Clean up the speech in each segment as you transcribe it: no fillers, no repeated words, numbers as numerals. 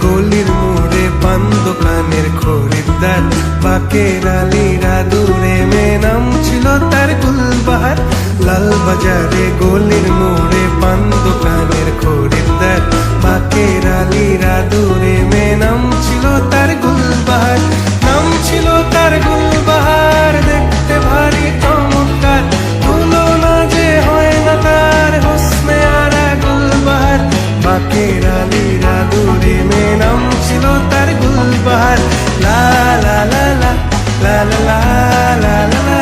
গলির মোড়ে পান দোকানের খরিদ্দার, বাকের আলীরা দূরে মেয়ে নাম ছিল তার গুলবাহার। লাল বাজারে গলির মোড়ে পান দোকানের খরিদ্দার, বাকের আলীরা দূরে মেয়ে নাম ছিল তার গুলবাহার। নাম ছিল তার গুলবাহার, দেখতে ভারী চমৎকার, তুলনা যে হয় না তার হোসনে আরা গুলবাহার। বাকের আলীরা দূরে মেয়ে নাম ছিল তার গুলবাহার। লা লা লা লা লা লা লা লা লা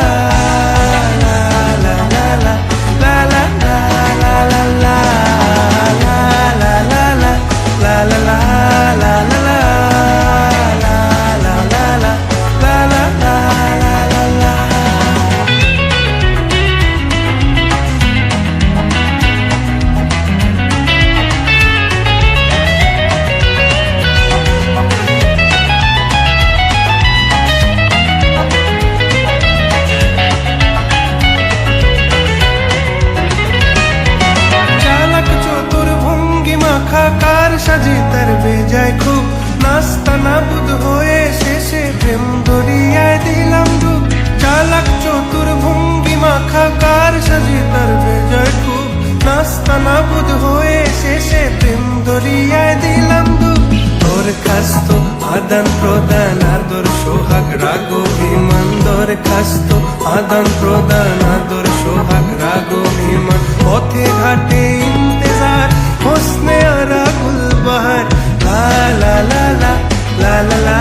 কার সাজি তার বেজায় খুব, নাস্তা নাবুদ হয়ে শেষে প্রেম দরিয়ায় দিলাম ডুব। চালাক চতুর ভঙ্গি মাখা কার সাজি তার বেজায় খুব, নাস্তা নাবুদ হয়ে শেষে প্রেম দরিয়ায় দিলাম ডুব। দরখাস্ত আদান প্রদান আদর সোহাগ রাগ অভিমান, দরখাস্ত আদান প্রদান আদর সোহাগ রাগ অভিমান। পথে ঘাটে ইন্তেজার হোসনে আরা গুলবাহার। লা লা লা লা লা লা লা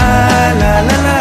লা লা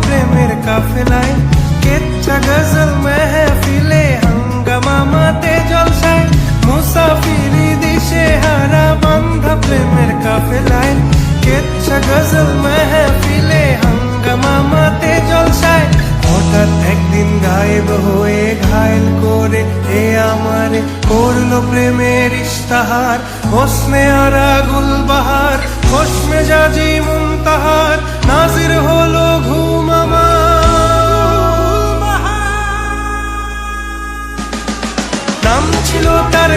প্রেমের কাফেলায়, কেচ্ছা গজল মেহফিলে হাঙ্গামা মাতে জলসায়। মুসাফিরি দিশে হারা বান্ধা প্রেমের কাফেলায়, কেচ্ছা গজল মেহফিলে হাঙ্গামা মাতে জলসায়। হঠাৎ একদিন গায়েব হয়ে ঘায়েল করে এ আমারে করলো প্রেমের ইশতাহার। হোসনে আরা গুলবাহার, খোশ মেজাজি মুনতাহার, নাজির হলো ঘুম আমার। নাম ছিল তার